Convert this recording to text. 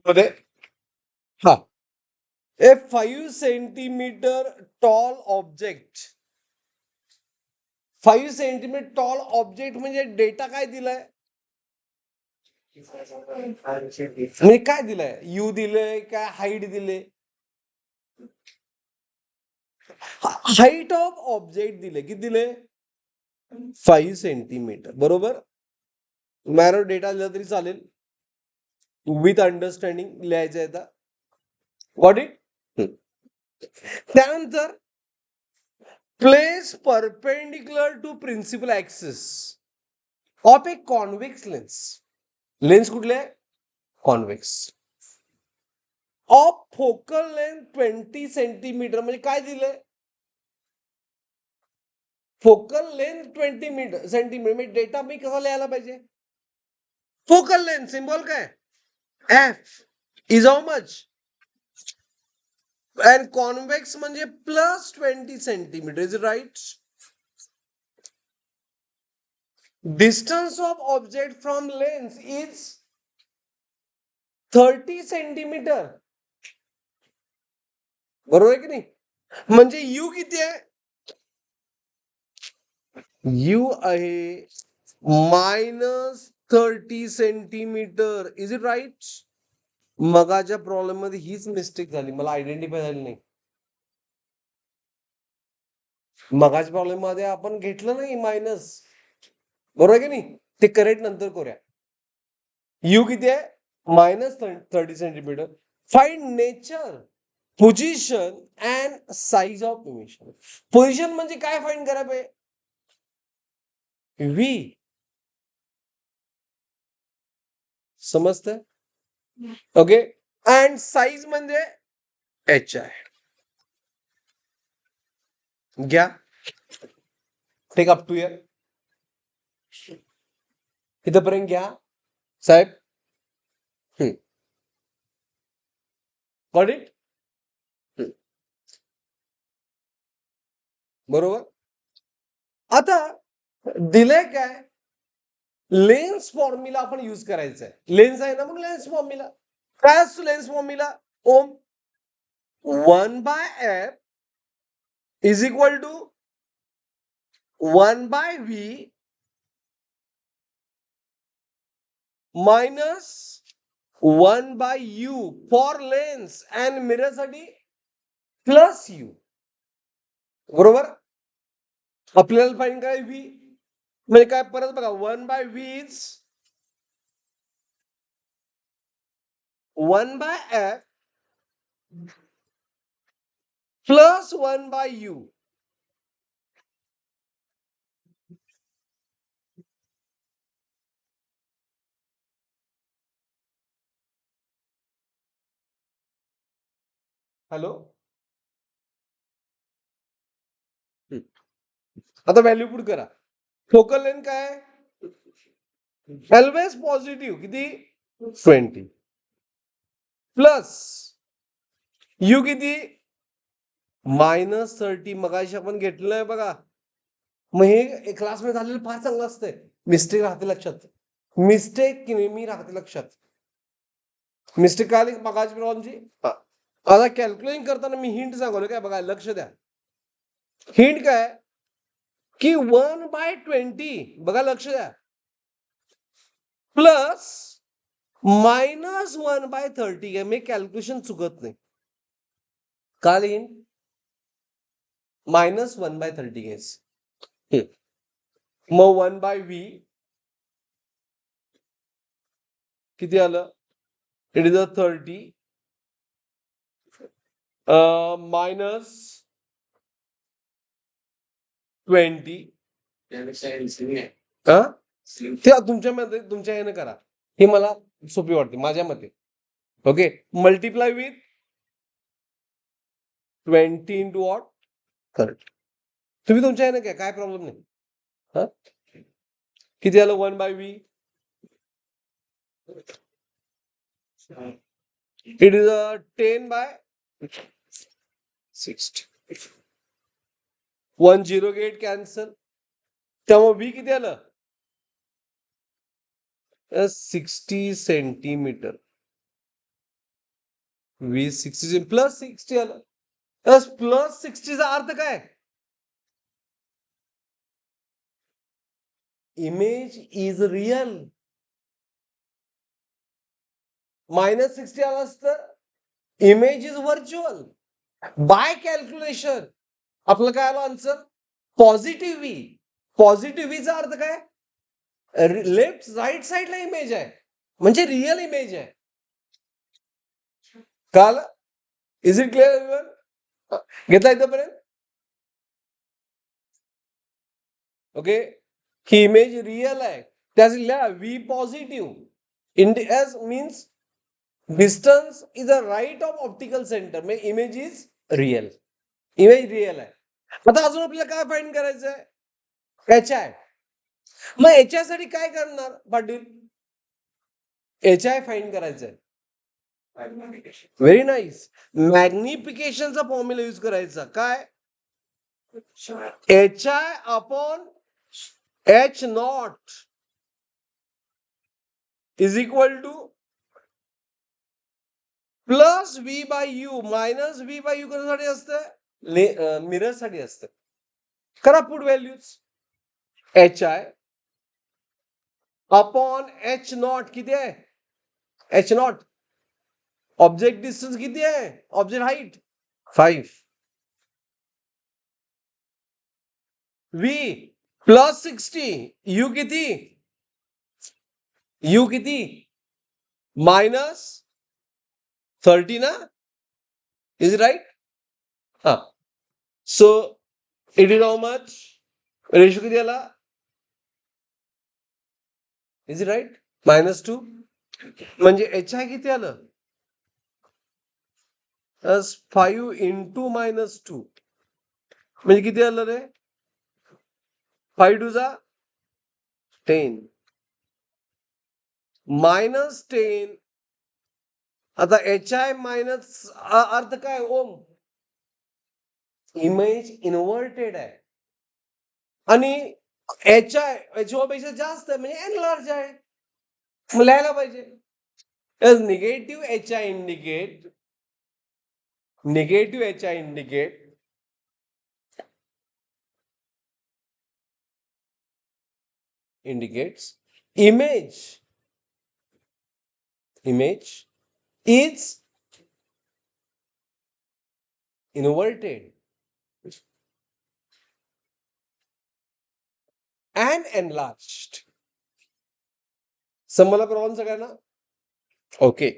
मध्ये हा a 5 centimetre tall object 5 centimetre tall object म्हणजे डेटा काय दिलाय म्हणजे काय दिलंय यू दिलंय काय हाईट दिले हाईट ऑफ ऑब्जेक्ट दिले किती दिले 5 सेंटीमीटर बरोबर मॅरो डेटा दिला तरी चालेल विथ अंडरस्टँडिंग लिहायचं आहे गॉट इट त्यानंतर place perpendicular to principal axis of a convex lens कुठले convex of focal length 20 centimetre म्हणजे काय दिले फोकल लेंथ 20 सेंटीमीटर म्हणजे डेटा मी कसा लिहायला पाहिजे फोकल लेंथ सिम्बॉल काय F is how much and convex म्हणजे plus 20 centimetre is right distance of object from lens is 30 centimetre बरोबर आहे की नाही म्हणजे यू किती आहे यू आहे -30 सेंटीमीटर इज इट राईट मगाच्या प्रॉब्लेम मध्ये हीच मिस्टेक झाली मला आयडेंटिफाय झाली नाही मगाच्या प्रॉब्लेम मध्ये आपण घेतलं नाही मायनस बरोबर आहे की नाही ते करेक्ट नंतर करूया यू किती आहे -30 centimetre find nature position and size of emission position म्हणजे काय फाइंड करा पाहिजे व्ही समजतंय ओके अँड साईज म्हणजे एच आहे घ्या टेक अप टू इयर इथंपर्यंत घ्या साहेब गॉट इट बरोबर आता दिलंय काय लेन्स फॉर्म्युला आपण यूज करायचा आहे लेन्स आहे ना मग लेन्स फॉर्म्युला काय असतो lens formula um 1/f is equal to 1/v minus 1/u for lens and mirror साठी प्लस यू बरोबर आपल्याला फाईंड काय व्ही म्हणजे काय परत बघा 1/v is 1/f plus 1/u hello आता व्हॅल्यू पुट करा फोकल लेंथ काय ऑलवेज पॉझिटिव्ह किती 20 प्लस यू किती -30 मगाशी आपण घेतलेलं आहे बघा मग हे क्लासमध्ये झालेलं फार चांगलं असतंय मिस्टेक राहते लक्षात मिस्टेक नेहमी राहते लक्षात मिस्टेक काय आली मगाची प्रॉब्लेमची आता कॅल्क्युलेशन करताना मी हिंट सांगवलं काय बघा लक्ष द्या हिंट काय की 1/20 बघा लक्ष द्या प्लस -1/30 काय मी कॅल्क्युलेशन चुकत नाही का लिहीन -1/30 घ्यायचं मग 1/v किती आलं इट इज 30 मायनस 20 ते तुमच्यामध्ये तुमच्या याने करा हे मला सोपी वाटते माझ्या मते okay multiply with 20 into what 30 तुम्ही तुमच्या याने काय प्रॉब्लेम नाही हा किती आलं 1/v it is 10/60 10 get cancel त्यामुळे v किती आलं 60 सेंटीमीटर V60 प्लस 60 आलं. प्लस 60चा अर्थ काय? Image is real. -60 आलं असतं image is virtual. By calculation आपलं काय आलं आन्सर? Positive V. पॉझिटिव्ह व्हीचा अर्थ काय? लेफ्ट राईट साईडला इमेज आहे म्हणजे रिअल इमेज आहे. काल इज इट क्लिअर एव्हरीवन? घेतला इथपर्यंत? ओके. ही इमेज रिअल आहे त्याच लिहा V positive as means distance is a right of optical centre म्हणजे image is real. Image real आहे. आता अजून आपल्याला काय फाइंड करायचं आहे? H I. मग एच आय साठी काय करणार पाटील? एच आय फाइंड करायचंय. Very nice. मॅग्निफिकेशनचा फॉर्म्युला यूज करायचा. काय? H I upon H naught is equal to plus V by U minus V by U कशासाठी असतं? मिरर साठी असतं. करा put values. H I upon H naught किती आहे? एच नॉट ऑब्जेक्ट डिस्टन्स किती आहे? Object height 5. V plus 60 U किती? यू किती? मायनस 30 ना? Is right? हा. So it is how much? Ratio किती आला? Is it right? -2 म्हणजे एच आय किती आलं? 5 इंटू -2 म्हणजे किती आलं रे? 5 टू जा 10 -10. आता एच आय मायनस अर्थ काय ओम? इमेज इन्व्हर्टेड आहे आणि एच आय एच ओ पेक्षा जास्त आहे म्हणजे एनलार्ज आहे. लिहायला पाहिजे. Negative H I indicate indicates image is inverted and enlarged. समजला प्रॉब्लेम सगळ्यांना? ओके.